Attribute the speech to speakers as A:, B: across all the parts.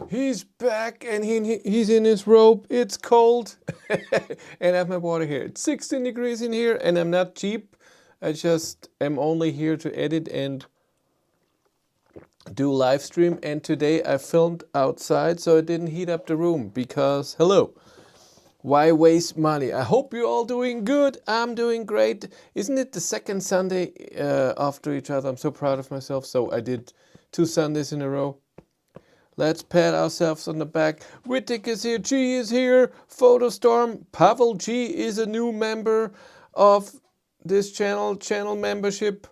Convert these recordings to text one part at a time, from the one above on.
A: He's back and he's in his robe. It's cold. And I have my water here. It's 16 degrees in here and I'm not cheap. I just am only here to edit and do live stream. And today I filmed outside so I didn't heat up the room because, hello, why waste money? I hope you're all doing good. I'm doing great. Isn't it the second Sunday after each other? I'm so proud of myself. So I did 2 Sundays in a row. Let's pat ourselves on the back. Wittek is here, G is here, Photostorm, Pavel G is a new member of this channel membership.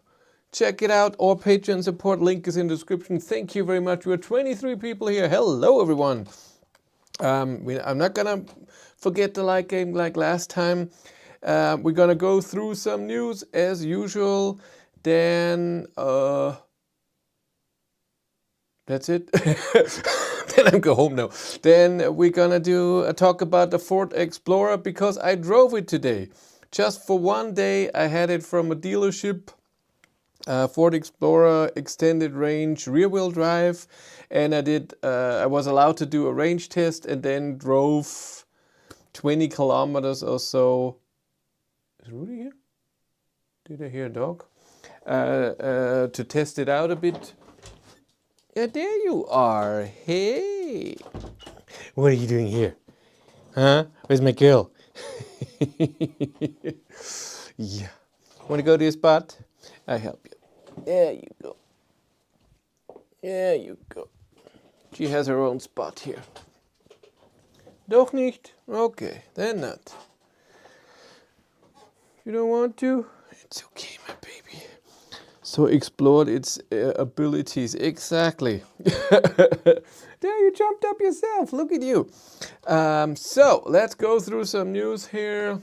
A: Check it out, or Patreon support, link is in the description. Thank you very much. We're 23 people here. Hello everyone. I'm not gonna forget the like game like last time. We're gonna go through some news as usual. Then that's it. Then I'm go home now. Then we're gonna do a talk about the Ford Explorer because I drove it today. Just for one day, I had it from a dealership. Ford Explorer extended range rear wheel drive, and I was allowed to do a range test and then drove 20 kilometers or so. Is Rudy here? Did I hear a dog? To test it out a bit. Yeah, there you are. Hey. What are you doing here? Huh? Where's my girl? Yeah. Want to go to your spot? I help you. There you go. There you go. She has her own spot here. Doch nicht? Okay, then not. You don't want to? It's okay, my baby. So explored its abilities. Exactly. There, you jumped up yourself. Look at you. So let's go through some news here.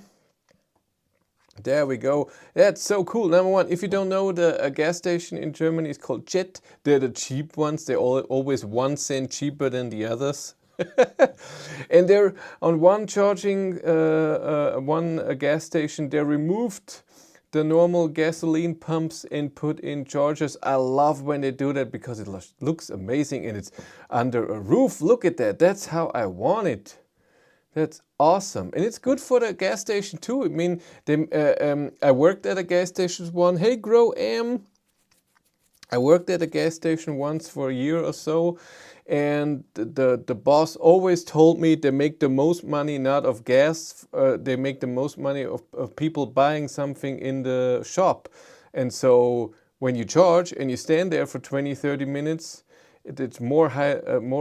A: There we go. That's so cool. Number one, if you don't know, a gas station in Germany is called Jet. They're the cheap ones. They're always 1 cent cheaper than the others. And they're on one charging, one gas station, they removed the normal gasoline pumps and put in chargers. I love when they do that because it looks amazing and it's under a roof. Look at that. That's how I want it. That's awesome. And it's good for the gas station too. I mean, I worked at a gas station once. Hey, Grow-Am. I worked at a gas station once for a year or so. And the boss always told me they make the most money not of gas. They make the most money of people buying something in the shop. And so when you charge and you stand there for 20, 30 minutes, it's more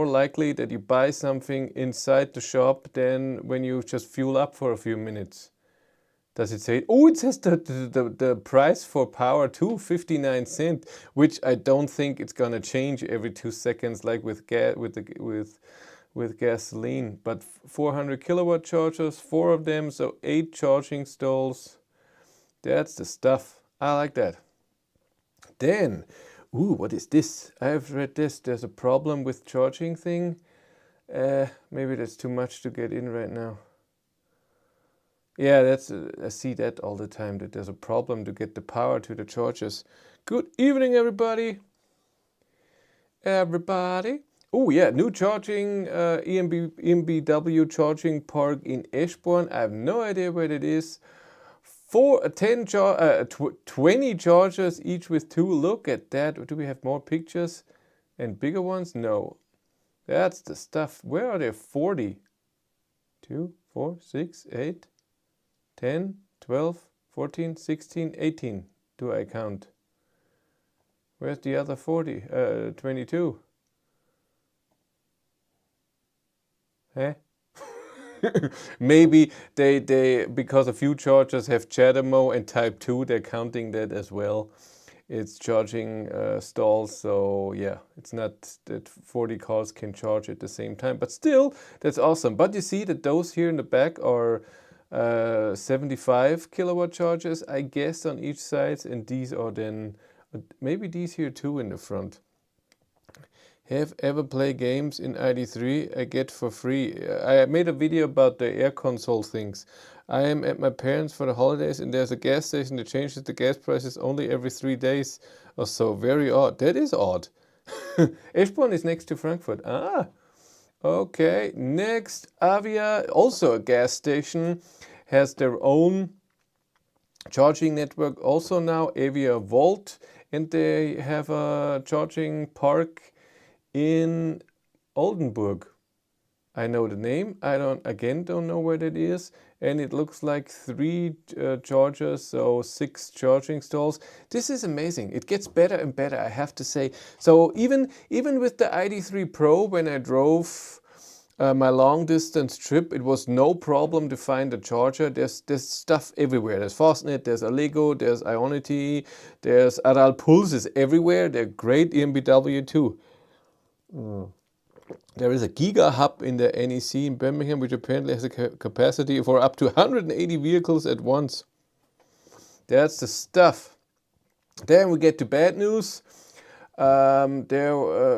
A: likely that you buy something inside the shop than when you just fuel up for a few minutes. Does it say? Oh, it says the price for power too, 59 cents, which I don't think it's gonna change every 2 seconds like with gasoline. But 400 kilowatt chargers, 4 of them, so 8 charging stalls. That's the stuff. I like that. Then, ooh, what is this? I've read this. There's a problem with charging thing. Maybe that's too much to get in right now. Yeah, I see that all the time, that there's a problem to get the power to the chargers. Good evening, everybody. Oh yeah, new charging, EMBW charging park in Eschborn. I have no idea where it is. 20 chargers, each with 2. Look at that. Do we have more pictures and bigger ones? No. That's the stuff. Where are there 40? 2, 4, 6, 8, 10, 12, 14, 16, 18. Do I count? Where's the other 40? 22. Eh? Maybe they because a few chargers have CHAdeMO and Type 2, they're counting that as well. It's charging stalls, so yeah, it's not that 40 cars can charge at the same time, but still, that's awesome. But you see that those here in the back are 75 kilowatt chargers, I guess, on each side, and these are then, maybe these here too in the front. Have ever played games in ID3 I get for free? I made a video about the air console things. I am at my parents for the holidays and there's a gas station that changes the gas prices only every 3 days or so. Very odd. That is odd. Eschborn is next to Frankfurt. Ah, Okay, next, Avia, also a gas station, has their own charging network also now, Avia Volt, and they have a charging park in Oldenburg. I know the name, I don't know where that is, and it looks like 3 chargers, so 6 charging stalls. This is amazing. It gets better and better, I have to say. So even with the ID.3 Pro, when I drove my long distance trip, it was no problem to find a charger. There's stuff everywhere. There's Fastnet, there's Allego, there's Ionity, there's Aral Pulses everywhere. They're great, EMBW too. There is a Giga Hub in the NEC in Birmingham, which apparently has a capacity for up to 180 vehicles at once. That's the stuff. Then we get to bad news. There are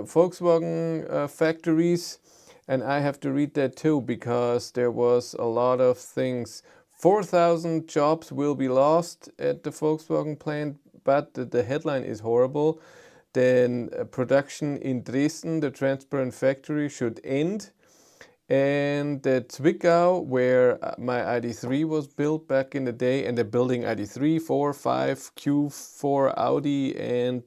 A: Volkswagen factories, and I have to read that too because there was a lot of things. 4,000 jobs will be lost at the Volkswagen plant, but the headline is horrible. Then production in Dresden, the transparent factory, should end. And that Zwickau, where my ID.3 was built back in the day, and they're building ID.3, 4, 5, Q4 Audi, and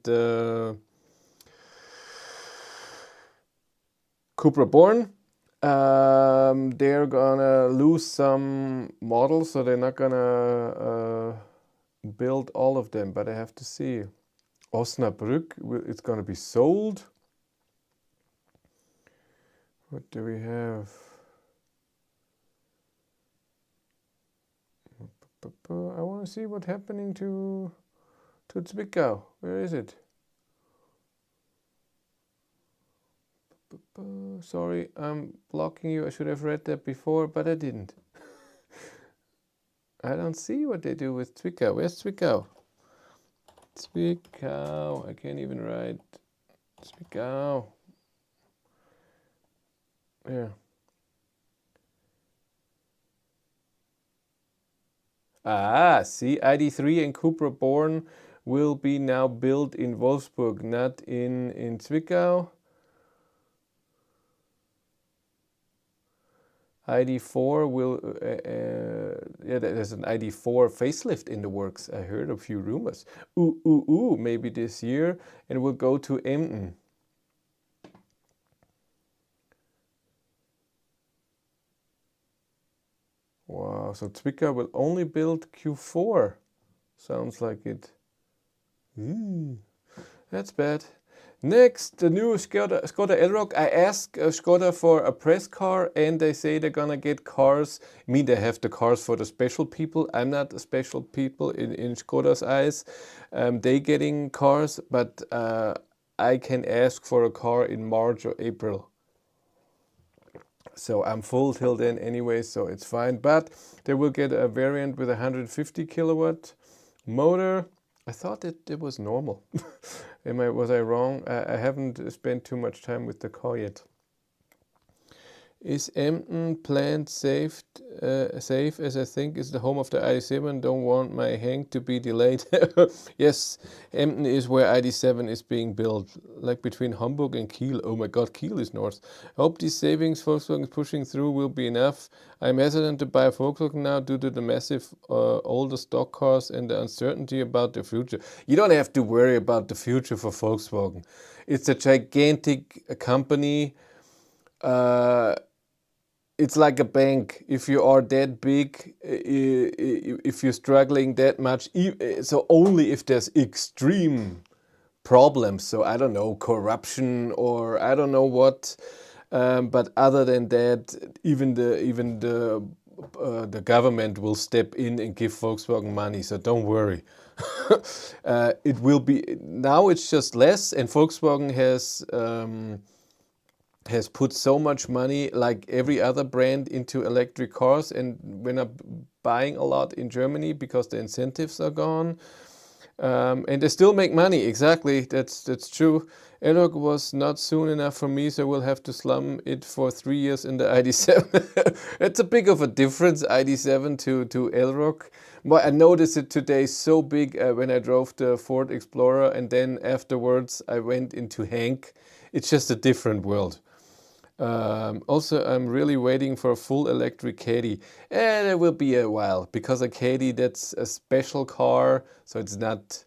A: Cupra Born. They're gonna lose some models, so they're not gonna build all of them, but I have to see. Osnabrück, it's gonna be sold. What do we have? I want to see what's happening to Zwickau. Where is it? Sorry, I'm blocking you. I should have read that before, but I didn't. I don't see what they do with Zwickau. Where's Zwickau? Zwickau. I can't even write. Zwickau. Yeah. Ah, see, ID.3 and Cupra Born will be now built in Wolfsburg, not in Zwickau. ID.4 will, yeah, there's an ID.4 facelift in the works. I heard a few rumors. Maybe this year, and will go to Emden. Wow, so Zwickau will only build Q4. Sounds like it. That's bad. Next, the new Skoda Elroq. I asked Skoda for a press car, and they say they're gonna get cars. I mean, they have the cars for the special people. I'm not a special people in Skoda's eyes. They getting cars, but I can ask for a car in March or April. So I'm full till then anyway, so it's fine. But they will get a variant with a 150 kilowatt motor. I thought that it was normal. Was I wrong? I haven't spent too much time with the car yet. Is Emden plant safe as I think is the home of the ID.7? Don't want my hang to be delayed. Yes, Emden is where ID.7 is being built, like between Hamburg and Kiel. Oh my god, Kiel is north. Hope these savings Volkswagen is pushing through will be enough. I'm hesitant to buy a Volkswagen now due to the massive older stock cars and the uncertainty about the future. You don't have to worry about the future for Volkswagen. It's a gigantic company. It's like a bank. If you are that big, if you're struggling that much, so only if there's extreme problems. So I don't know, corruption or I don't know what. But other than that, even the government will step in and give Volkswagen money. So don't worry. It will be now. It's just less, and Volkswagen has put so much money, like every other brand, into electric cars, and we're not buying a lot in Germany because the incentives are gone. And they still make money. Exactly, that's true. Elroq was not soon enough for me, so we'll have to slum it for 3 years in the ID.7. It's a big of a difference, ID.7 to Elroq. But I noticed it today so big when I drove the Ford Explorer, and then afterwards I went into Hank. It's just a different world. Also, I'm really waiting for a full electric Caddy, and it will be a while because a Caddy, that's a special car, so it's not.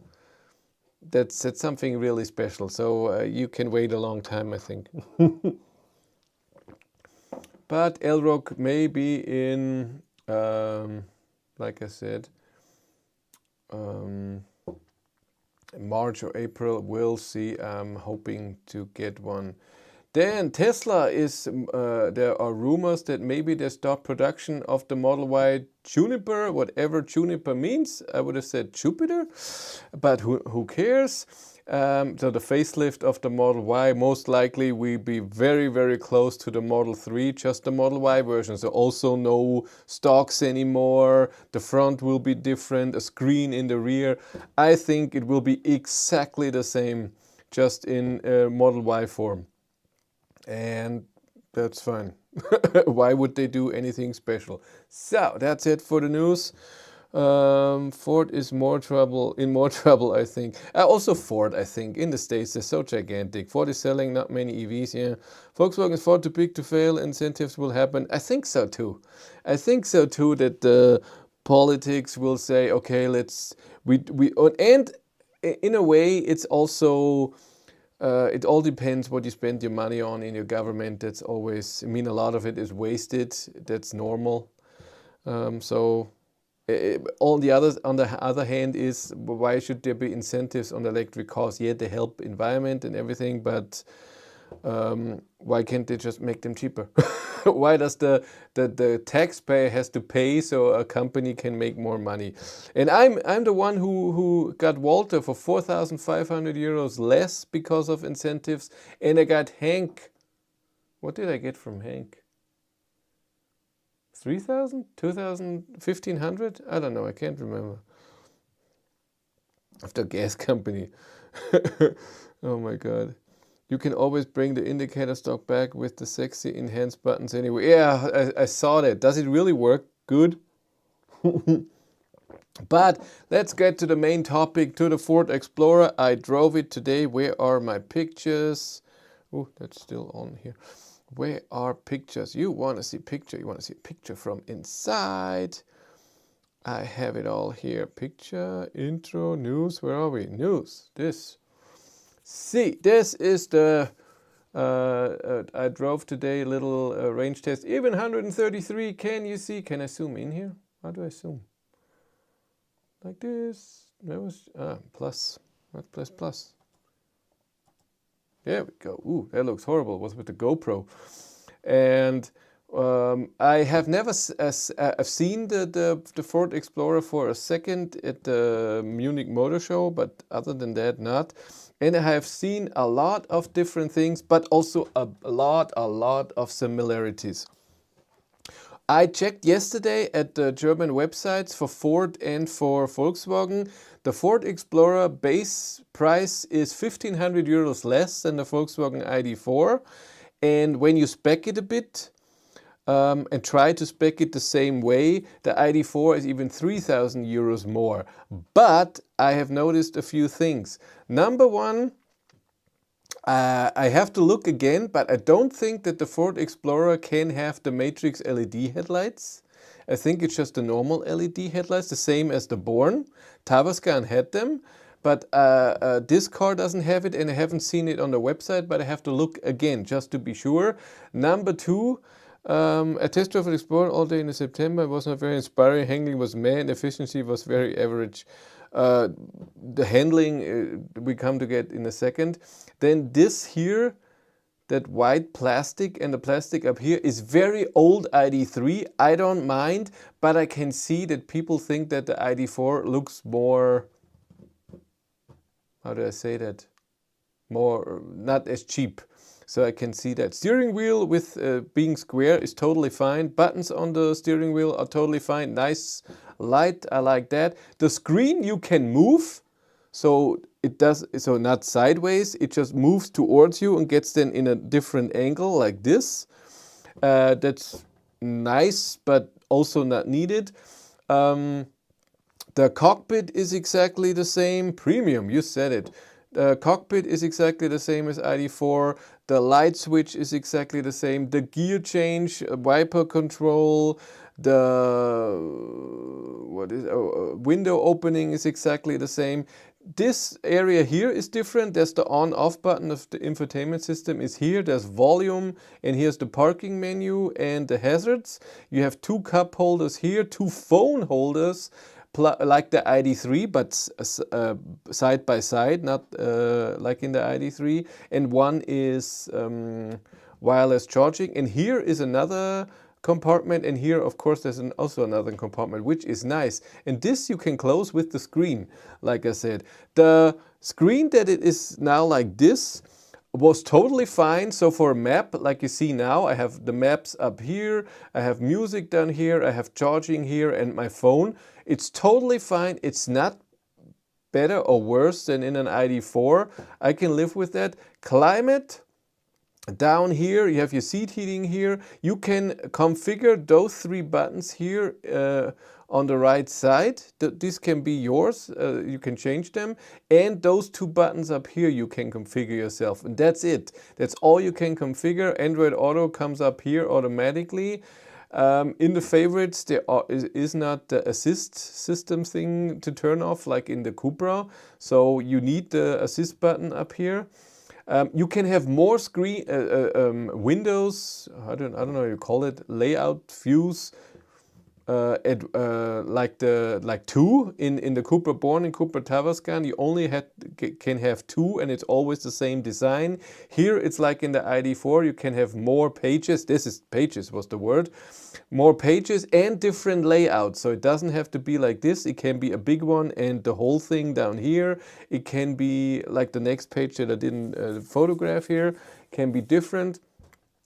A: That's something really special. So you can wait a long time, I think. But Elrock may be in, like I said, March or April. We'll see. I'm hoping to get one. Then Tesla is, there are rumors that maybe they stop production of the Model Y Juniper, whatever Juniper means. I would have said Jupiter, but who cares? So the facelift of the Model Y most likely will be very, very close to the Model 3, just the Model Y version. So also no stalks anymore. The front will be different, a screen in the rear. I think it will be exactly the same, just in Model Y form. And that's fine. Why would they do anything special? So that's it for the news. Ford is in more trouble, I think. Also Ford, I think, in the States, they're so gigantic. Ford is selling not many EVs, yeah. Volkswagen is far too big to fail, incentives will happen. I think so too. I think so too, that the politics will say, okay, and in a way, it's also, it all depends what you spend your money on in your government. That's always, I mean, a lot of it is wasted. That's normal. On the other hand is, why should there be incentives on electric cars? Yeah, they help environment and everything, but why can't they just make them cheaper? Why does the taxpayer has to pay so a company can make more money? And I'm the one who got Walter for 4,500 euros less because of incentives, and I got Hank. What did I get from Hank? 3,000? 2,000? 1,500? I don't know, I can't remember. Of the gas company. Oh my god. You can always bring the indicator stock back with the sexy enhanced buttons anyway. Yeah, I saw that. Does it really work good? But let's get to the main topic, to the Ford Explorer. I drove it today. Where are my pictures? Oh, that's still on here. Where are pictures? You want to see picture. You want to see a picture from inside. I have it all here. Picture, intro, news. Where are we? News. This. See, this is the, I drove today, little range test, even 133, can you see? Can I zoom in here? How do I zoom? Like this, that was, plus, not plus, plus. There we go. Ooh, that looks horrible, it was with the GoPro. And I have never I've seen the Ford Explorer for a second at the Munich Motor Show, but other than that, not. And I have seen a lot of different things, but also a lot of similarities. I checked yesterday at the German websites for Ford and for Volkswagen. The Ford Explorer base price is 1,500 euros less than the Volkswagen ID4. And when you spec it a bit, and try to spec it the same way, the ID4 is even 3,000 euros more. But I have noticed a few things. Number one, I have to look again, but I don't think that the Ford Explorer can have the Matrix LED headlights. I think it's just the normal LED headlights, the same as the Born. Tavascan had them, but this car doesn't have it, and I haven't seen it on the website, but I have to look again just to be sure. Number two, a test drive of Explorer all day in September was not very inspiring. Handling was meh, and efficiency was very average. The handling we come to get in a second. Then this here, that white plastic and the plastic up here is very old ID3. I don't mind, but I can see that people think that the ID4 looks more, how do I say that? More, not as cheap. So I can see that. Steering wheel with being square is totally fine. Buttons on the steering wheel are totally fine. Nice light, I like that. The screen you can move, so it does, so not sideways, it just moves towards you and gets then in a different angle like this. That's nice, but also not needed. The cockpit is exactly the same. Premium, you said it. The cockpit is exactly the same as ID4. The light switch is exactly the same. The gear change, wiper control, the window opening is exactly the same. This area here is different. There's the on-off button of the infotainment system is here. There's volume, and here's the parking menu and the hazards. You have 2 cup holders here, 2 phone holders, like the ID3, but side by side, not like in the ID3. And one is wireless charging. And here is another compartment, and here of course there's also another compartment, which is nice. And this you can close with the screen. Like I said, the screen that it is now like this was totally fine. So for a map, like you see now, I have the maps up here, I have music down here, I have charging here, and my phone. It's totally fine. It's not better or worse than in an ID4. I can live with that. Climate, down here, you have your seat heating here. You can configure those 3 buttons here on the right side. This can be yours. You can change them. And those 2 buttons up here you can configure yourself. And that's it. That's all you can configure. Android Auto comes up here automatically. In the favorites, there is not the assist system thing to turn off like in the Cupra. So you need the assist button up here. You can have more screen windows. I don't know how you call it, layout views. Like 2 in the Cupra Born and Cupra Tavascan, you only can have 2, and it's always the same design. Here it's like in the ID4, you can have more pages. This is pages was the word. More pages and different layouts. So it doesn't have to be like this. It can be a big one and the whole thing down here. It can be like the next page that I didn't photograph here. Can be different.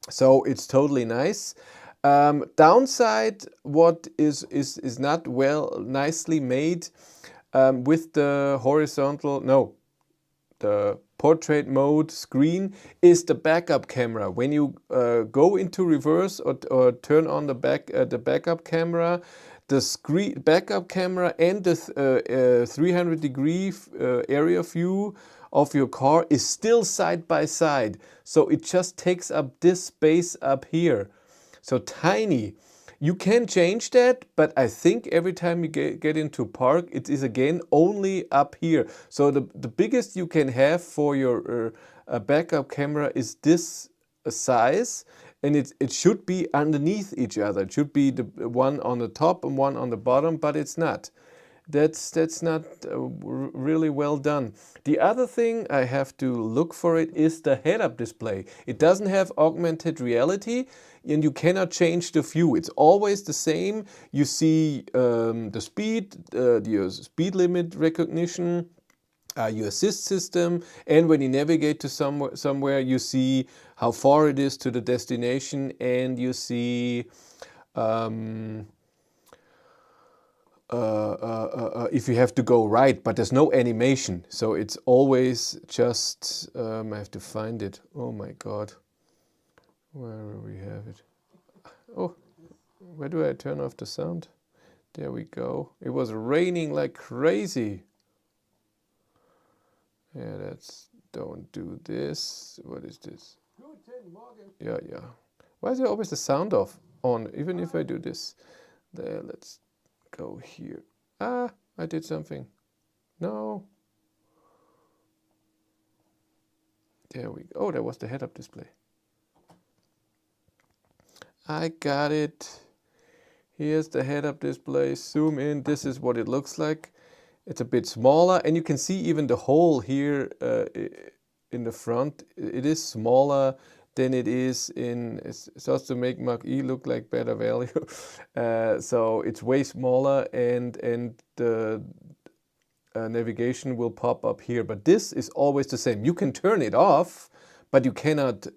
A: So it's totally nice. Downside, what is not nicely made with the the portrait mode screen is the backup camera. When you go into reverse or turn on the backup camera, the screen backup camera and the 300-degree area view of your car is still side by side. So it just takes up this space up here. So tiny. You can change that, but I think every time you get into park, it is again only up here. So the biggest you can have for your backup camera is this size, and it should be underneath each other. It should be the one on the top and one on the bottom, but it's not. That's not really well done. The other thing I have to look for it is the head-up display. It doesn't have augmented reality, and you cannot change the view. It's always the same. You see the speed, your speed limit recognition, your assist system, and when you navigate to somewhere, you see how far it is to the destination, and you see if you have to go right, but there's no animation. So it's always just, I have to find it. Oh my God. Where do we have it? Oh, where do I turn off the sound? There we go. It was raining like crazy. Yeah, don't do this. What is this? Yeah. Why is there always the sound off on, even if I do this? There, let's go here. Ah, I did something. No. There we go. Oh, that was the head-up display. I got it. Here's the head-up display. Zoom in. This is what it looks like. It's a bit smaller, and you can see even the hole here in the front. It is smaller than it is in. It's supposed to make mach-e look like better value. So it's way smaller, and the navigation will pop up here. But this is always the same. You can turn it off, but you cannot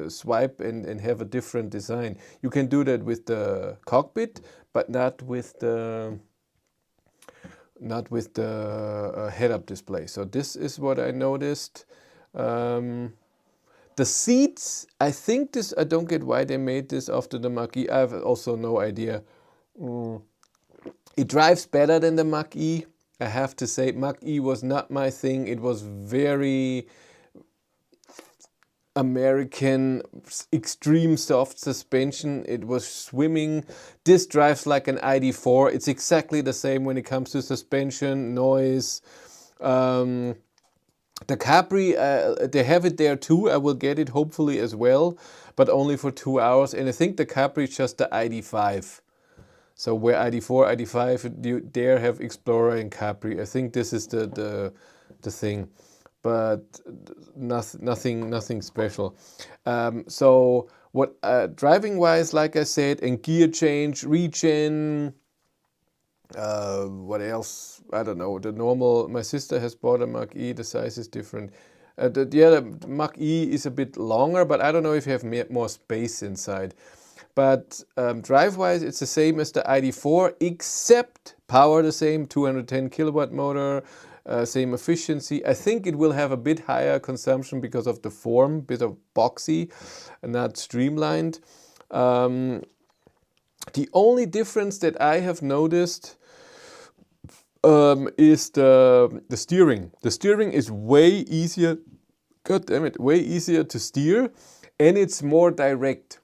A: swipe and have a different design. You can do that with the cockpit, but not with the head-up display. So this is what I noticed. The seats, I think this, I don't get why they made this after the Mach-E. I have also no idea. It drives better than the Mach-E. I have to say, Mach-E was not my thing. It was very American, extreme soft suspension. It was swimming. This drives like an ID4. It's exactly the same when it comes to suspension, noise. The Capri, they have it there too. I will get it hopefully as well, but only for 2 hours. And I think the Capri is just the ID5. So where ID4, ID5, you there have Explorer and Capri. I think this is the thing, but nothing special. So what driving wise, like I said, and gear change, regen. What else? I don't know. The normal. My sister has bought a Mach-E. The size is different. The Mach-E is a bit longer, but I don't know if you have more space inside. But drive-wise, it's the same as the ID4, except power the same, 210 kilowatt motor, same efficiency. I think it will have a bit higher consumption because of the form, bit of boxy, and not streamlined. The only difference that I have noticed is the steering. The steering is way easier, god damn it, way easier to steer, and it's more direct.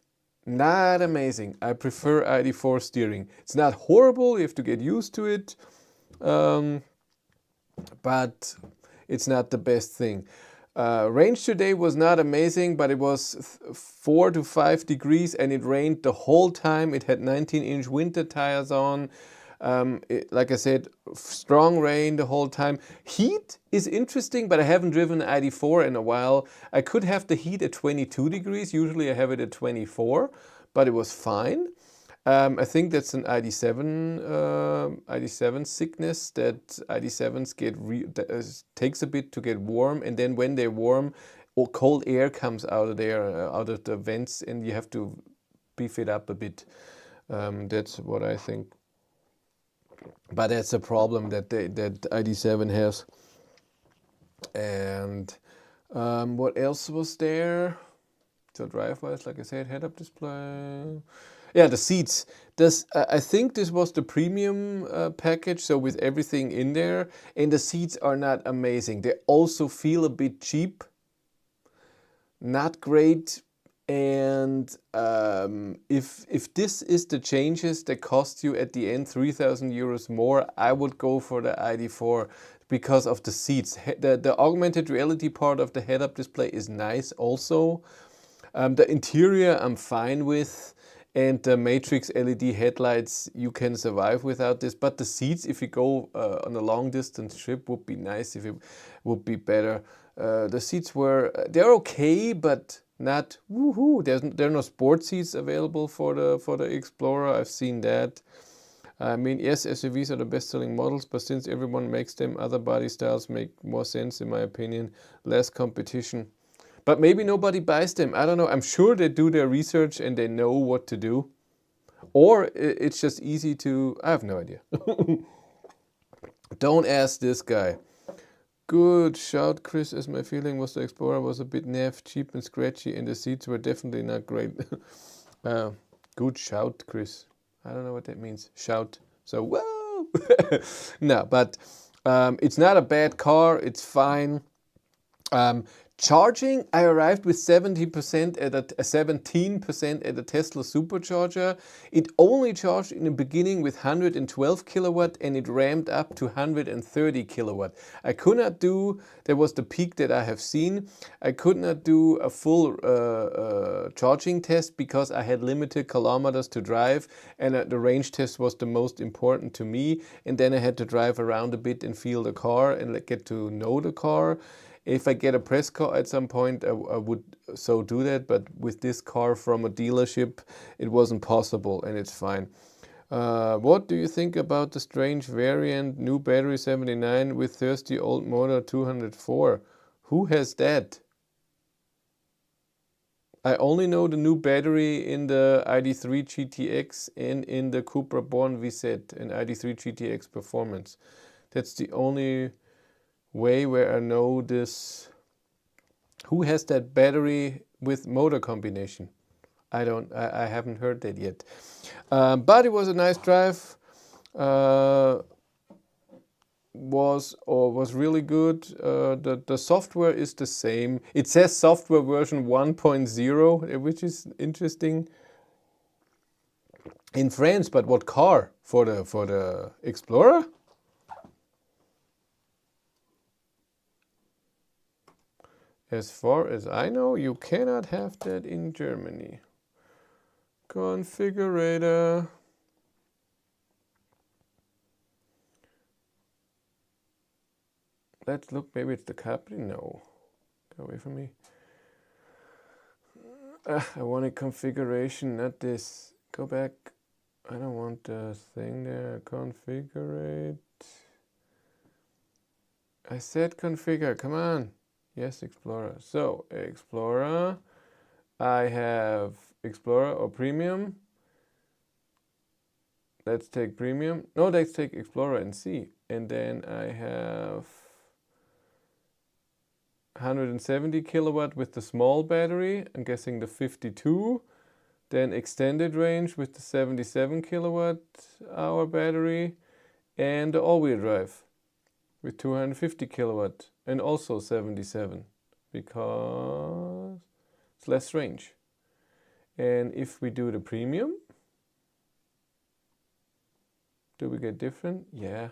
A: Not amazing. I prefer ID4 steering. It's not horrible, you have to get used to it, but it's not the best thing. Range today was not amazing, but it was 4 to 5 degrees and it rained the whole time. It had 19-inch winter tires on. Like I said, strong rain the whole time. Heat is interesting, but I haven't driven an ID4 in a while. I could have the heat at 22 degrees. Usually I have it at 24, but it was fine. I think that's an ID7 sickness, that ID7s takes a bit to get warm, and then when they're warm, cold air comes out of there, out of the vents, and you have to beef it up a bit. That's what I think. But that's a problem that ID7 has. And what else was there? So drive-wise, like I said, head-up display. Yeah, the seats. I think this was the premium package, so with everything in there. And the seats are not amazing. They also feel a bit cheap. Not great. And if this is the changes that cost you at the end 3,000 euros more, I would go for the ID4 because of the seats. The augmented reality part of the head-up display is nice also. The interior I'm fine with, and the matrix LED headlights, you can survive without this. But the seats, if you go on a long distance trip, would be nice if it would be better. The seats they're okay, but not woohoo. There are no sports seats available for the Explorer. I've seen that. I mean, yes, SUVs are the best-selling models, but since everyone makes them, other body styles make more sense, in my opinion. Less competition. But maybe nobody buys them. I don't know. I'm sure they do their research and they know what to do. Or it's just easy to... I have no idea. Don't ask this guy. Good shout, Chris, as my feeling was the Explorer was a bit naff, cheap and scratchy, and the seats were definitely not great. Good shout, Chris. I don't know what that means. Shout. So, whoa! No, but it's not a bad car. It's fine. Charging, I arrived with 17% at a 17% at a Tesla supercharger. It only charged in the beginning with 112 kilowatt and it ramped up to 130 kilowatt. I could not do, that was the peak that I have seen, I could not do a full charging test because I had limited kilometers to drive, and the range test was the most important to me, and then I had to drive around a bit and feel the car and get to know the car. If I get a press car at some point, I would so do that, but with this car from a dealership, it wasn't possible, and it's fine. What do you think about the strange variant, new battery 79 with thirsty old motor 204? Who has that? I only know the new battery in the ID3 GTX and in the Cupra Born VZ and ID3 GTX Performance. That's the only way where I know this. Who has that battery with motor combination? I haven't heard that yet. But it was a nice drive. was really good. The software is the same. It says software version 1.0, which is interesting in France. But what car? For the Explorer? As far as I know, you cannot have that in Germany. Configurator. Let's look, maybe it's the Capri? No. Go away from me. I want a configuration, not this. Go back. I don't want the thing there. Configure. I said configure, come on. Yes, Explorer. So, Explorer. I have Explorer or Premium. Let's take Premium. No, let's take Explorer and see. And then I have 170 kilowatt with the small battery. I'm guessing the 52. Then extended range with the 77 kilowatt hour battery. And the all-wheel drive with 250 kilowatt and also 77 because it's less range. And if we do the Premium, do we get different? Yeah.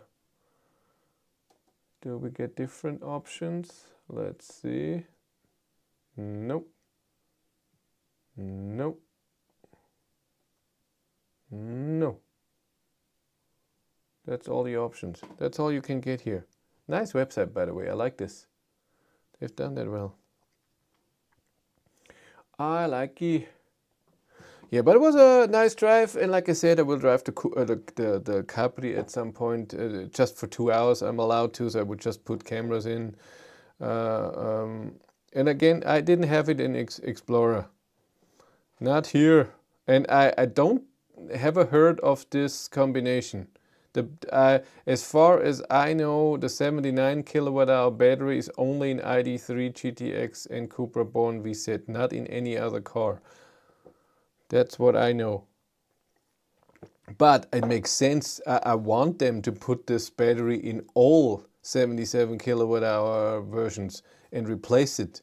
A: Do we get different options? Let's see. Nope. Nope. No. That's all the options. That's all you can get here. Nice website, by the way. I like this. They've done that well. I like it. Yeah, but it was a nice drive, and like I said, I will drive the Capri at some point, just for 2 hours. I'm allowed to, so I would just put cameras in. And again, I didn't have it in Explorer. Not here. And I don't ever heard of this combination. As far as I know, the 79 kilowatt hour battery is only in ID3 GTX and Cupra Born VZ, not in any other car. That's what I know. But it makes sense. I want them to put this battery in all 77 kilowatt hour versions and replace it.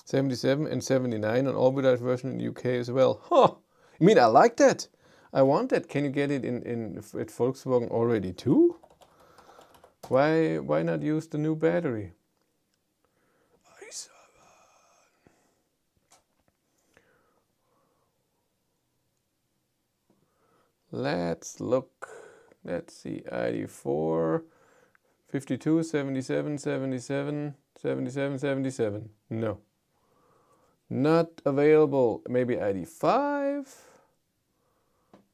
A: 77 and 79 on all-wheel drive version in the UK as well. Huh! I mean, I like that. I want that. Can you get it at Volkswagen already too? Why not use the new battery? Let's look. Let's see. ID4, 52, 77, 77, 77, 77. No. Not available. Maybe ID5.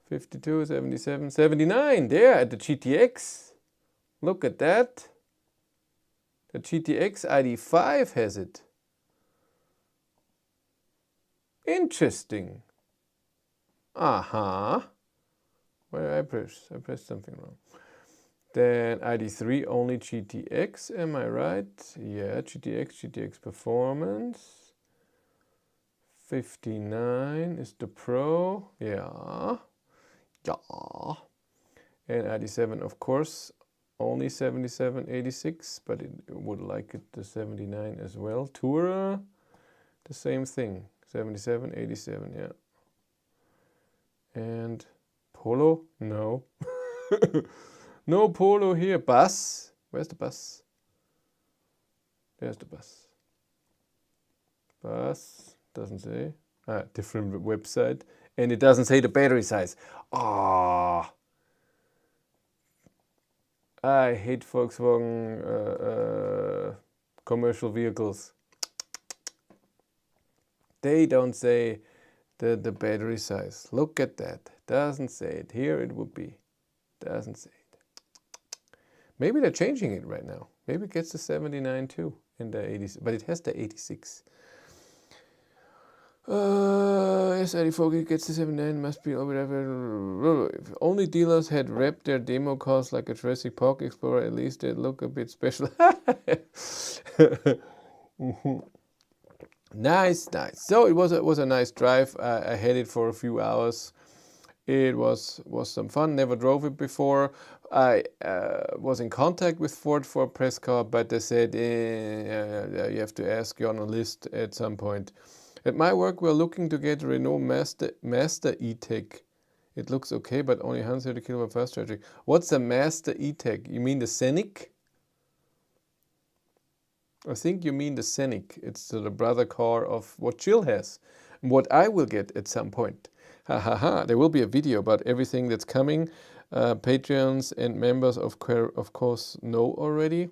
A: 52, 77, 79. There at the GTX. Look at that. The GTX ID5 has it. Interesting. Uh-huh. Where did I press? I pressed something wrong. Then ID3 only GTX, am I right? Yeah, GTX Performance. 59 is the Pro. Yeah. Yeah. And ID7, of course, only 77, 86, but it would like it the 79 as well. Tourer, the same thing. 77, 87, yeah. And Polo? No. No Polo here. Bus? Where's the bus? There's the bus. Bus. Doesn't say. Different website. And it doesn't say the battery size. Ah. I hate Volkswagen commercial vehicles. They don't say the battery size. Look at that. Doesn't say it. Here it would be. Doesn't say it. Maybe they're changing it right now. Maybe it gets the 79 too in the 80s, but it has the 86. S84 gets the 79, must be over. If only dealers had wrapped their demo cars like a Jurassic Park Explorer, at least they'd look a bit special. Nice, nice. So it was a nice drive. I had it for a few hours. It was some fun. Never drove it before. I was in contact with Ford for a press car, but they said you have to ask, you're on a list at some point. At my work, we're looking to get Renault Master E-Tech. It looks okay, but only 130 kilowatt fast charging. What's the Master E-Tech? You mean the Scenic? I think you mean the Scenic. It's the brother car of what Jill has, and what I will get at some point. Ha ha ha! There will be a video about everything that's coming. Patreons and members of course know already.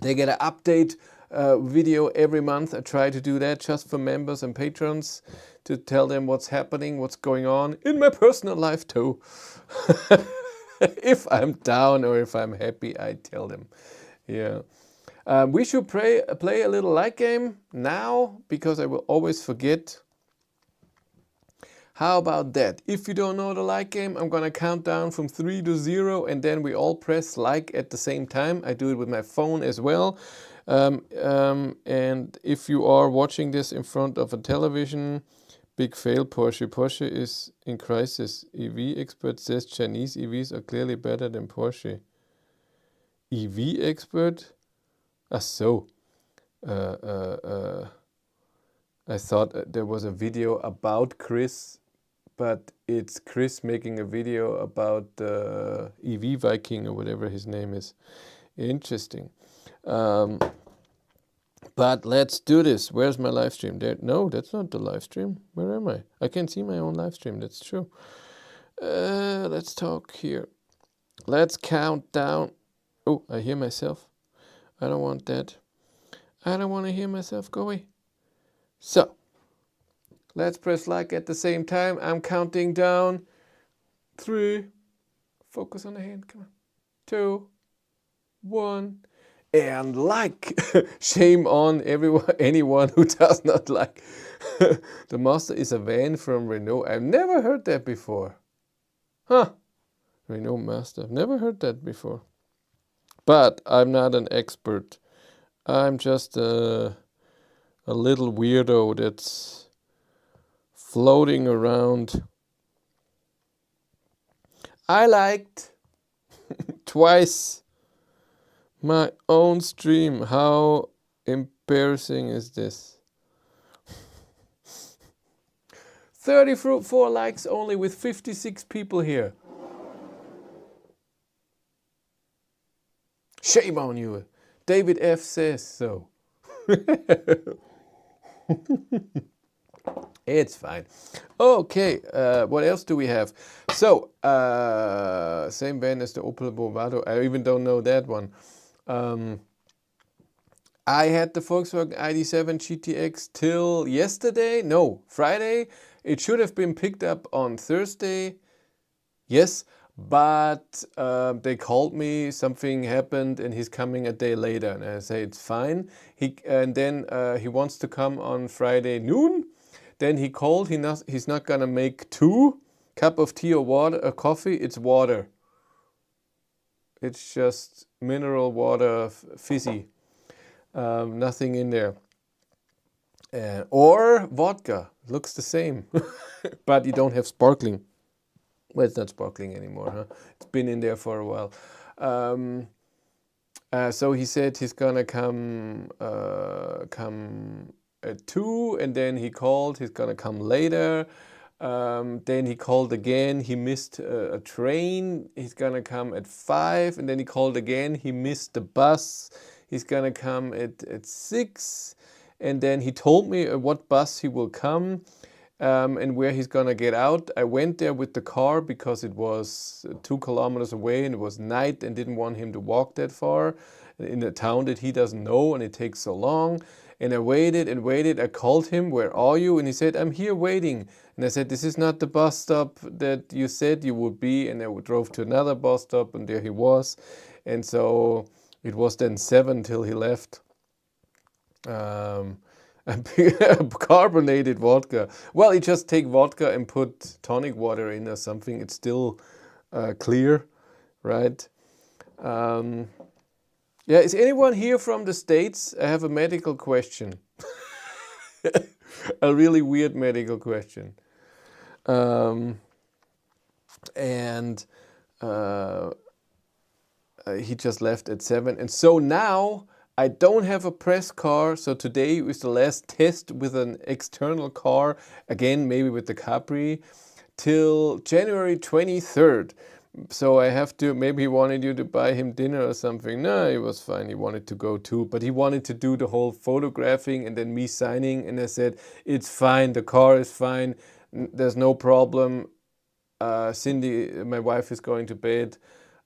A: They get an update video every month. I try to do that just for members and patrons to tell them what's happening, what's going on in my personal life too. If I'm down or if I'm happy, I tell them. Yeah. We should play a little like game now, because I will always forget. How about that? If you don't know the like game, I'm gonna count down from 3 to 0, and then we all press like at the same time. I do it with my phone as well. And if you are watching this in front of a television, big fail, Porsche. Porsche is in crisis. EV expert says Chinese EVs are clearly better than Porsche. EV expert? Ah, so. I thought there was a video about Chris, but it's Chris making a video about the EV Viking or whatever his name is. Interesting. But let's do this. Where's my live stream? There. No, that's not the live stream. Where am I? I can see my own live stream. That's true. Let's talk here. Let's count down. Oh, I hear myself. I don't want that. I don't want to hear myself. Go away. So, let's press like at the same time. I'm counting down. 3. Focus on the hand. Come on. 2. 1. And like. Shame on anyone who does not like. The Master is a van from Renault. I've never heard that before. Huh. Renault Master. Never heard that before. But I'm not an expert. I'm just a little weirdo that's floating around. I liked twice my own stream. How embarrassing is this? 34 likes only with 56 people here. Shame on you. David F. says so. It's fine. Okay, what else do we have? So, same band as the Opel Bovado. I even don't know that one. I had the Volkswagen ID.7 GTX till yesterday. No, Friday. It should have been picked up on Thursday. Yes. But they called me, something happened, and he's coming a day later. And I say, it's fine. And then he wants to come on Friday noon. Then he called, he's not gonna make 2 cup of tea or water, coffee, it's water. It's just mineral water, fizzy. Nothing in there. Or vodka, looks the same. But you don't have sparkling. Well, it's not sparkling anymore, huh? It's been in there for a while. So he said he's gonna come at 2, and then he called, he's gonna come later. Then he called again, he missed a train, he's gonna come at 5, and then he called again, he missed the bus, he's gonna come at 6, and then he told me what bus he will come. And where he's gonna get out. I went there with the car because it was 2 kilometers away and it was night and didn't want him to walk that far in a town that he doesn't know, and it takes so long. And I waited and waited. I called him, where are you? And he said, I'm here waiting. And I said, this is not the bus stop that you said you would be. And I drove to another bus stop, and there he was. And so it was then 7 till he left. Carbonated vodka. Well, you just take vodka and put tonic water in or something. It's still clear, right? Yeah, is anyone here from the States? I have a medical question. A really weird medical question. and he just left at 7. And so now I don't have a press car. So today is the last test with an external car, again, maybe with the Capri, till January 23rd. So I have to, maybe he wanted you to buy him dinner or something. No, it was fine. He wanted to go too, but he wanted to do the whole photographing and then me signing. And I said, it's fine. The car is fine. There's no problem. Cindy, my wife, is going to bed.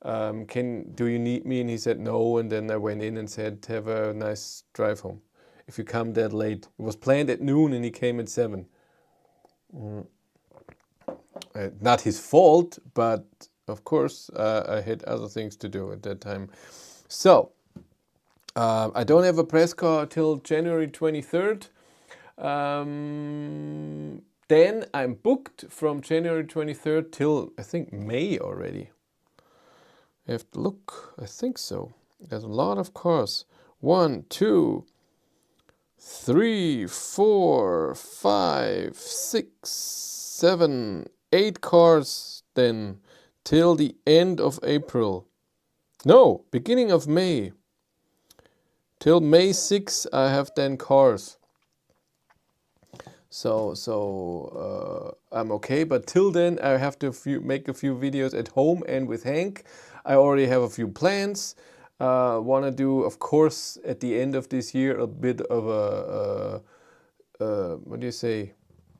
A: Do you need me? And he said no. And then I went in and said, have a nice drive home. If you come that late, it was planned at noon and he came at 7. Not his fault, but of course I had other things to do at that time. So I don't have a press car till January 23rd. Then I'm booked from January 23rd till I think May already. I have to look. I think so. There's a lot of cars. 1, 2, 3, 4, 5, 6, 7, 8 cars then till the end of April. No, beginning of May. Till May 6 I have then cars. So I'm okay, but till then I have to make a few videos at home and with Hank. I already have a few plans. Want to do, of course, at the end of this year, a bit of what do you say?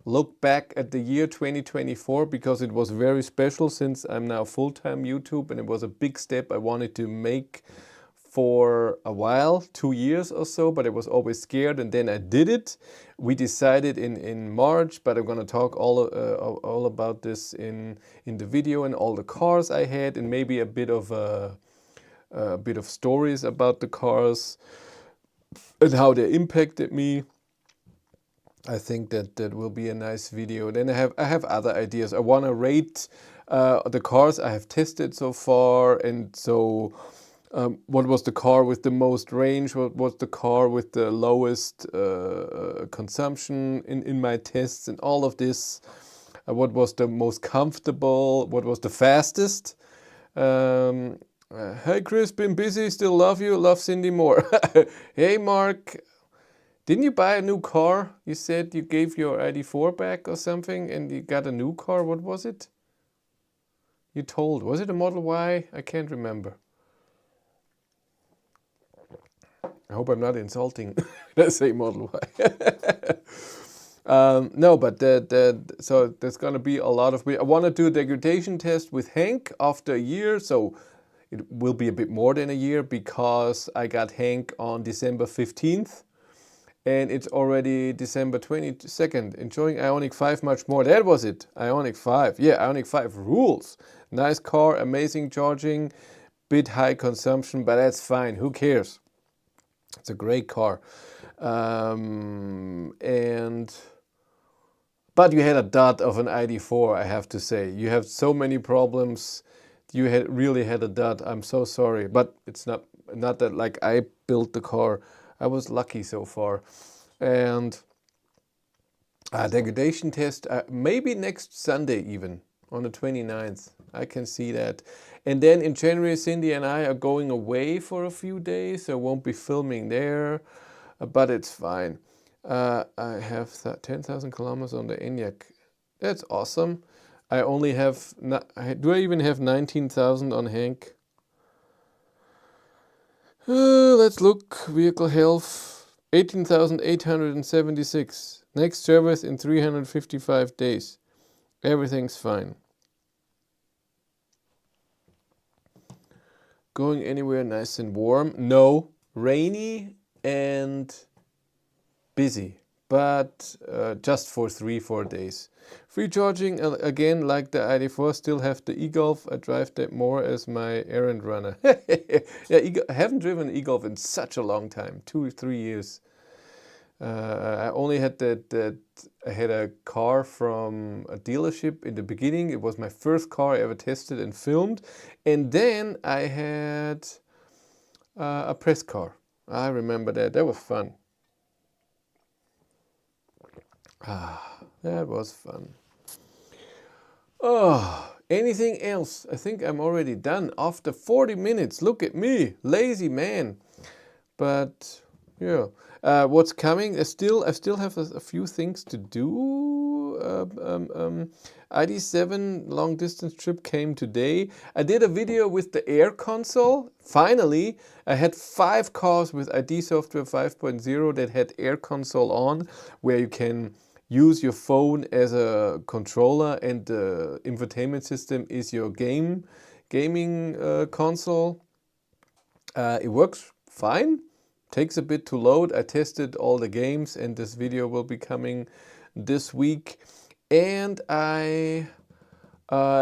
A: Look back at the year 2024, because it was very special since I'm now full-time YouTube, and it was a big step I wanted to make for a while, 2 years or so, but I was always scared, and then I did it. We decided in March, but I'm going to talk all about this in the video, and all the cars I had, and maybe a bit of stories about the cars and how they impacted me. I think that will be a nice video. Then I have other ideas. I want to rate the cars I have tested so far, and so what was the car with the most range? What was the car with the lowest consumption in my tests, and all of this? What was the most comfortable? What was the fastest? Hey Chris, been busy, still love you, love Cindy more. Hey Mark, didn't you buy a new car? You said you gave your ID4 back or something and you got a new car. What was it? You told, was it a Model Y? I can't remember. I hope I'm not insulting. Let's say Model Y. No, but so there's going to be a lot of... I want to do a degradation test with Hank after a year, so it will be a bit more than a year, because I got Hank on December 15th, and it's already December 22nd. Enjoying Ioniq 5 much more. That was it. Ioniq 5. Yeah, Ioniq 5 rules. Nice car, amazing charging, bit high consumption, but that's fine. Who cares? It's a great car. But you had a dud of an ID4, I have to say. You have so many problems. You really had a dud. I'm so sorry, but it's not that like I built the car. I was lucky so far. And degradation test, maybe next Sunday even, on the 29th. I can see that. And then in January, Cindy and I are going away for a few days. So I won't be filming there, but it's fine. I have 10,000 kilometers on the ENIAC. That's awesome. I only have, do I even have 19,000 on Hank? Let's look. Vehicle health, 18,876. Next service in 355 days. Everything's fine. Going anywhere nice and warm? No. Rainy and busy, but just for 3-4 days. Free charging, again, like the ID4, still have the e-Golf. I drive that more as my errand runner. Yeah, I haven't driven an e-Golf in such a long time, 2-3 years. I only had I had a car from a dealership in the beginning. It was my first car I ever tested and filmed. And then I had a press car. I remember that. That was fun. That was fun. Oh, anything else? I think I'm already done after 40 minutes. Look at me, lazy man. But yeah, what's coming? I still have a few things to do. ID7 long distance trip came today. I did a video with the Air console. Finally, I had 5 cars with ID software 5.0 that had Air console on, where you can use your phone as a controller and the infotainment system is your gaming console. It works fine. Takes a bit to load. I tested all the games and this video will be coming this week. And I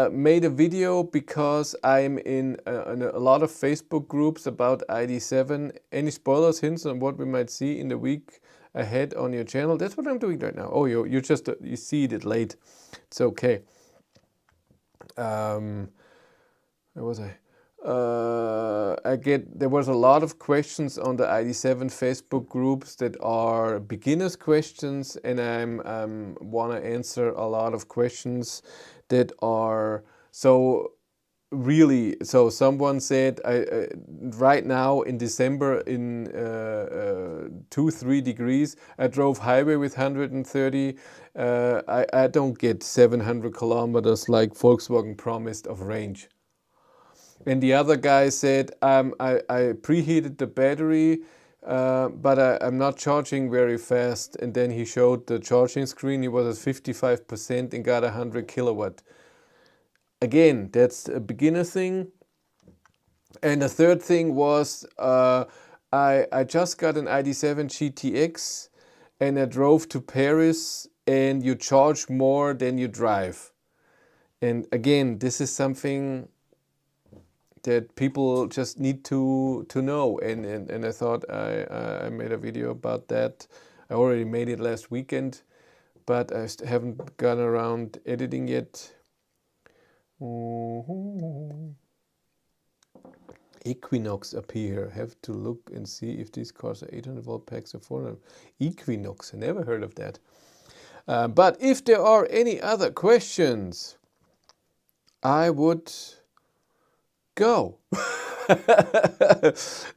A: made a video because I'm in a lot of Facebook groups about ID7. Any spoilers, hints on what we might see in the week ahead on your channel? That's what I'm doing right now. Oh, you just you see it late. It's okay. Where was I? There was a lot of questions on the ID7 Facebook groups that are beginners questions, and I'm want to answer a lot of questions that are so really. So someone said right now in December in 2-3 degrees I drove highway with 130. I don't get 700 kilometers like Volkswagen promised of range. And the other guy said, I preheated the battery, but I'm not charging very fast. And then he showed the charging screen. He was at 55% and got 100 kilowatt. Again, that's a beginner thing. And the third thing was, I just got an ID7 GTX and I drove to Paris and you charge more than you drive. And again, this is something that people just need to know, and I thought I made a video about that. I already made it last weekend, but I haven't gotten around editing yet. Equinox up here. Have to look and see if these cars are 800 volt packs or 400. Equinox, I never heard of that. But if there are any other questions, I would go.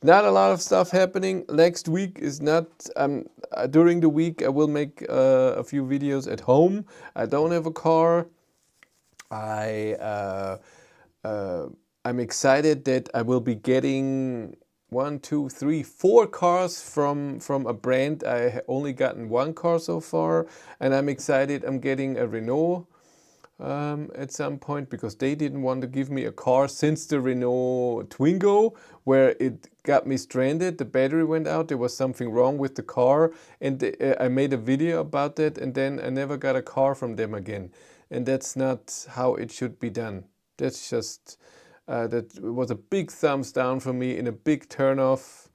A: Not a lot of stuff happening. Next week is not, during the week I will make a few videos at home. I don't have a car. I'm excited that I will be getting 1, 2, 3, 4 cars from a brand. I only gotten 1 car so far, and I'm excited I'm getting a Renault at some point, because they didn't want to give me a car since the Renault Twingo, where it got me stranded. The battery went out, there was something wrong with the car, and I made a video about that, and then I never got a car from them again. And that's not how it should be done. That's just, that was a big thumbs down for me and a big turn off.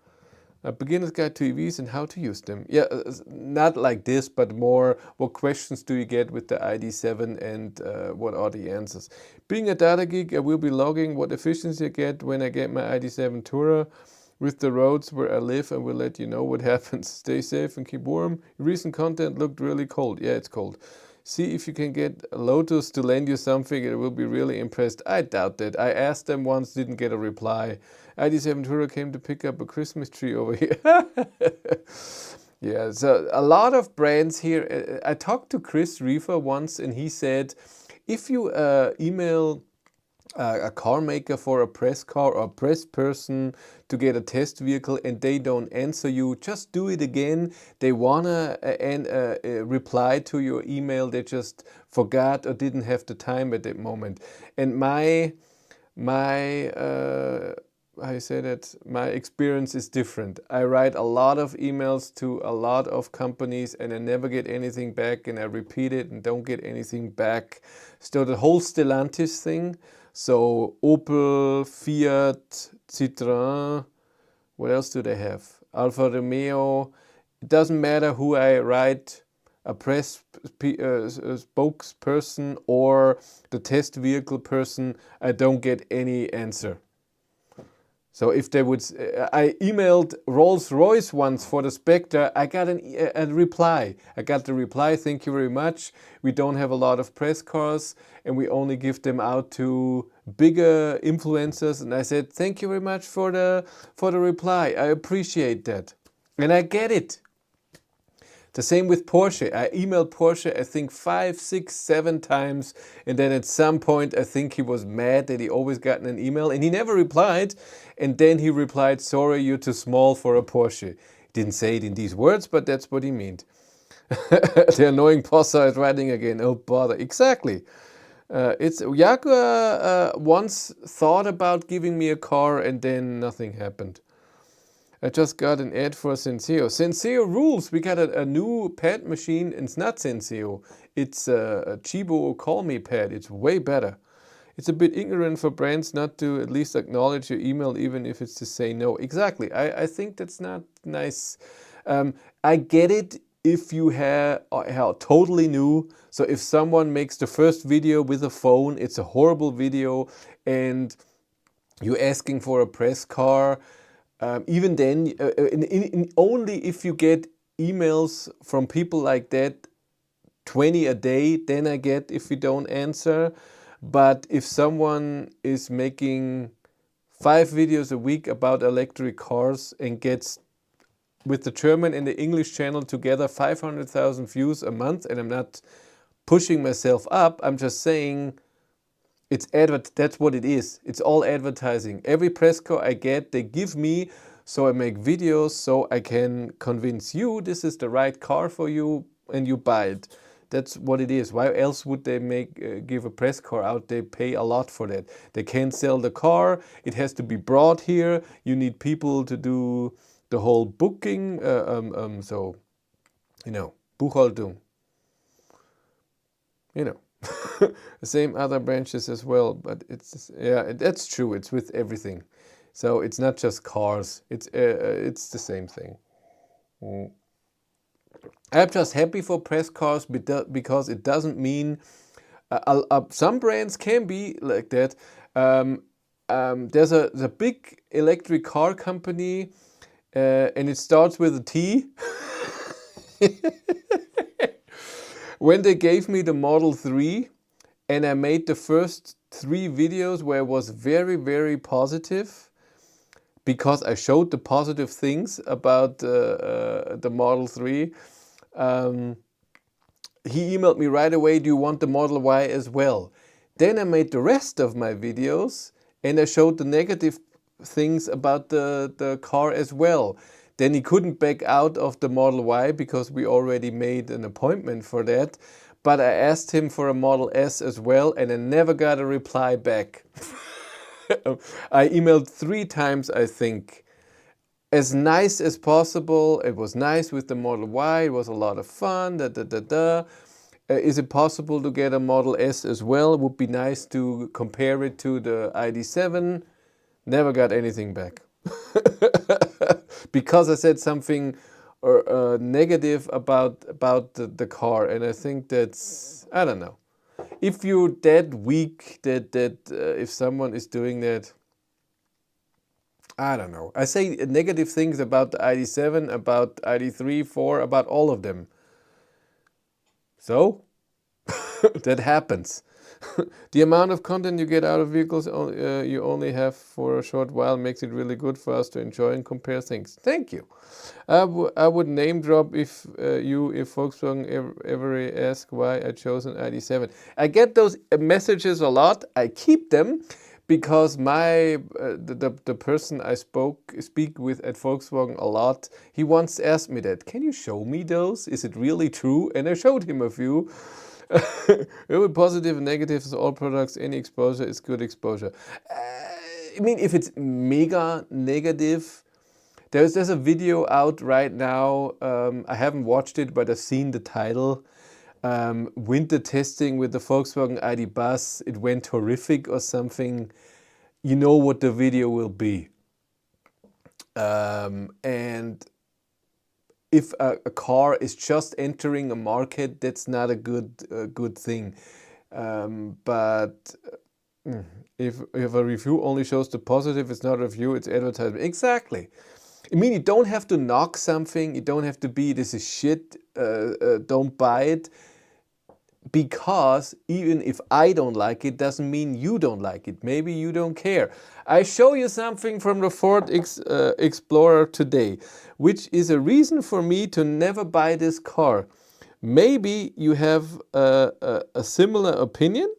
A: A beginner's guide to EVs and how to use them. Yeah, not like this, but more what questions do you get with the ID7 and what are the answers. Being a data geek, I will be logging what efficiency I get when I get my ID7 Tourer with the roads where I live, and will let you know what happens. Stay safe and keep warm. Recent content looked really cold. Yeah, it's cold. See if you can get Lotus to lend you something. I will be really impressed. I doubt that. I asked them once, didn't get a reply. ID7 Tourer came to pick up a Christmas tree over here. Yeah, so a lot of brands here. I talked to Chris Reefer once, and he said, if you email a car maker for a press car or a press person to get a test vehicle and they don't answer you, just do it again. They wanna reply to your email, they just forgot or didn't have the time at that moment. And my experience is different. I write a lot of emails to a lot of companies and I never get anything back, and I repeat it and don't get anything back. So the whole Stellantis thing, so Opel, Fiat, Citroën, what else do they have? Alfa Romeo. It doesn't matter who I write, a press spokesperson or the test vehicle person, I don't get any answer. So if they would, I emailed Rolls-Royce once for the Spectre, I got a reply. I got the reply, thank you very much. We don't have a lot of press cars and we only give them out to bigger influencers. And I said, thank you very much for the reply. I appreciate that. And I get it. The same with Porsche. I emailed Porsche, I think 5, 6, 7 times. And then at some point, I think he was mad that he always gotten an email and he never replied. And then he replied, sorry, you're too small for a Porsche. He didn't say it in these words, but that's what he meant. The annoying Possa is writing again. Oh, bother. Exactly. It's Jaguar once thought about giving me a car and then nothing happened. I just got an ad for Senseo. Senseo rules. We got a new pad machine. It's not Senseo. It's a Chibo Call Me pad. It's way better. It's a bit ignorant for brands not to at least acknowledge your email, even if it's to say no. Exactly. I think that's not nice. I get it if you are totally new. So if someone makes the first video with a phone, it's a horrible video, and you're asking for a press car. Even then, only if you get emails from people like that, 20 a day, then I get if you don't answer. But if someone is making 5 videos a week about electric cars and gets with the German and the English channel together 500,000 views a month, and I'm not pushing myself up, I'm just saying that's what it is. It's all advertising. Every press car I get, they give me, so I make videos so I can convince you this is the right car for you and you buy it. That's what it is. Why else would they give a press car out? They pay a lot for that. They can't sell the car. It has to be brought here. You need people to do the whole booking. So, Buchhaltung. The same other branches as well, but that's true. It's with everything, so it's not just cars. It's the same thing. I'm just happy for press cars because it doesn't mean some brands can be like that. There's a big electric car company, and it starts with a T. When they gave me the Model 3 and I made the first 3 videos where I was very, very positive because I showed the positive things about the Model 3, he emailed me right away, do you want the Model Y as well? Then I made the rest of my videos and I showed the negative things about the car as well. Then he couldn't back out of the Model Y because we already made an appointment for that. But I asked him for a Model S as well and I never got a reply back. I emailed 3 times, I think. As nice as possible. It was nice with the Model Y. It was a lot of fun. Is it possible to get a Model S as well? It would be nice to compare it to the ID.7. Never got anything back. Because I said something negative about the car, and I think that's, I don't know. If you're that weak that if someone is doing that, I don't know. I say negative things about the ID.7, about ID.3, 4, about all of them. So that happens. The amount of content you get out of vehicles you only have for a short while makes it really good for us to enjoy and compare things. Thank you. I would name drop if Volkswagen ever ask why I chose an ID.7. I get those messages a lot. I keep them because the person I speak with at Volkswagen a lot, he once asked me that. Can you show me those? Is it really true? And I showed him a few. With positive and negatives, all products, any exposure is good exposure. I mean, if it's mega negative, there's a video out right now. I haven't watched it, but I've seen the title. Winter testing with the Volkswagen ID Bus. It went horrific or something. You know what the video will be. And if a car is just entering a market, that's not a good thing. But If a review only shows the positive, it's not a review, it's advertisement. Exactly. I mean, you don't have to knock something. You don't have to be, this is shit, don't buy it. Because even if I don't like it, doesn't mean you don't like it. Maybe you don't care. I show you something from the Ford Explorer today, which is a reason for me to never buy this car. Maybe you have a similar opinion,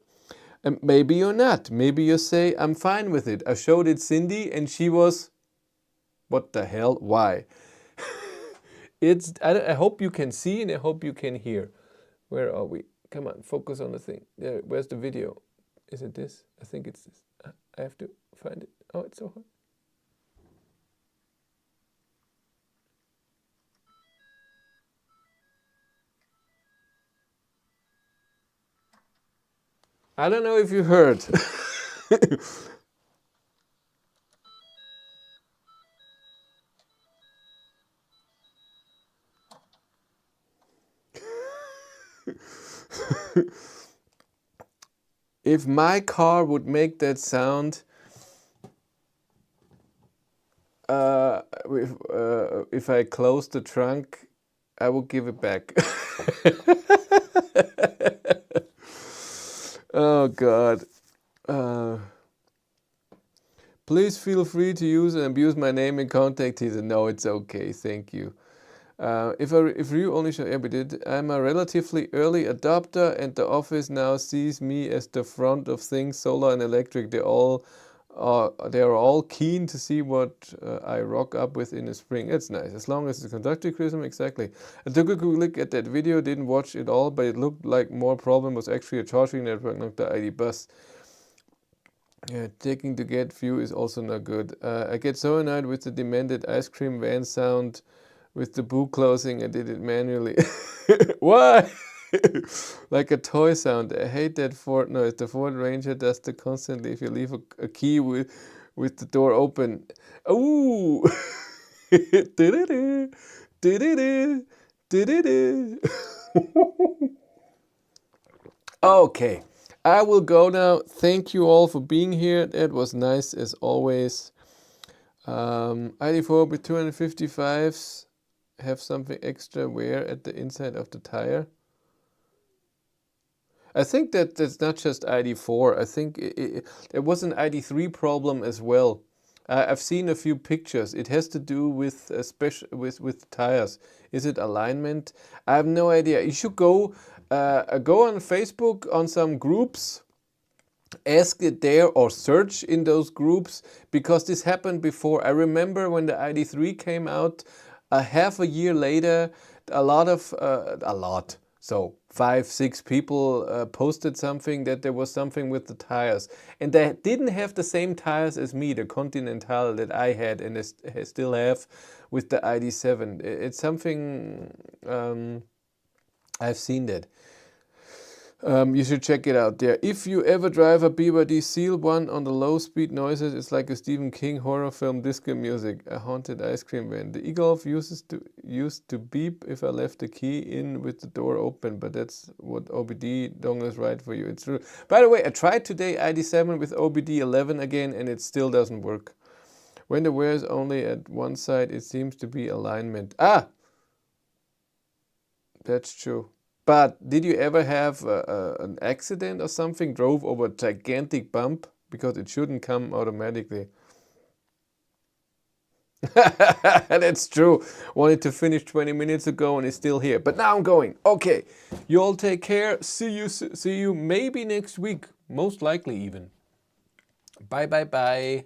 A: and maybe you're not. Maybe you say, I'm fine with it. I showed it Cindy and she was, what the hell, why? I hope you can see and I hope you can hear. Where are we? Come on, focus on the thing. There, where's the video? Is it this? I think it's this. I have to find it. Oh, it's so hard. I don't know if you heard. If my car would make that sound, if I close the trunk, I will give it back. Oh God. Please feel free to use and abuse my name and contact details. No, it's okay. Thank you. If you only show, yeah, we did. I'm a relatively early adopter, and the office now sees me as the front of things, solar and electric. They are all keen to see what I rock up with in the spring. It's nice, as long as it's conductive criticism. Exactly. I took a quick look at that video, didn't watch it all, but it looked like more problem was actually a charging network, not the ID bus. Yeah, taking to get view is also not good. I get so annoyed with the demanded ice cream van sound with the boot closing. I did it manually. Why? Like a toy sound. I hate that Ford noise. The Ford Ranger does that constantly if you leave a key with the door open. Ooh. Okay. I will go now. Thank you all for being here. That was nice as always. ID4 with 255s have something extra wear at the inside of the tire. I think that's not just ID4. I think it was an ID3 problem as well. I've seen a few pictures. It has to do with with tires. Is it alignment? I have no idea. You should go on Facebook on some groups, ask it there or search in those groups, because this happened before. I remember when the ID3 came out, half a year later, so 5-6 people posted something that there was something with the tires, and they didn't have the same tires as me, the Continental that I had and I still have with the ID7. It's something, I've seen that. You should check it out there. If you ever drive a BYD Seal 1 on the low speed noises, it's like a Stephen King horror film disco music, a haunted ice cream van. The e-Golf used to beep if I left the key in with the door open, but that's what OBD dongle is right for you. It's true. By the way, I tried today ID7 with OBD11 again and it still doesn't work. When the wear is only at one side, it seems to be alignment. Ah! That's true. But did you ever have an accident or something? Drove over a gigantic bump? Because it shouldn't come automatically. That's true. Wanted to finish 20 minutes ago and it's still here. But now I'm going. Okay. You all take care. See you maybe next week. Most likely even. Bye, bye, bye.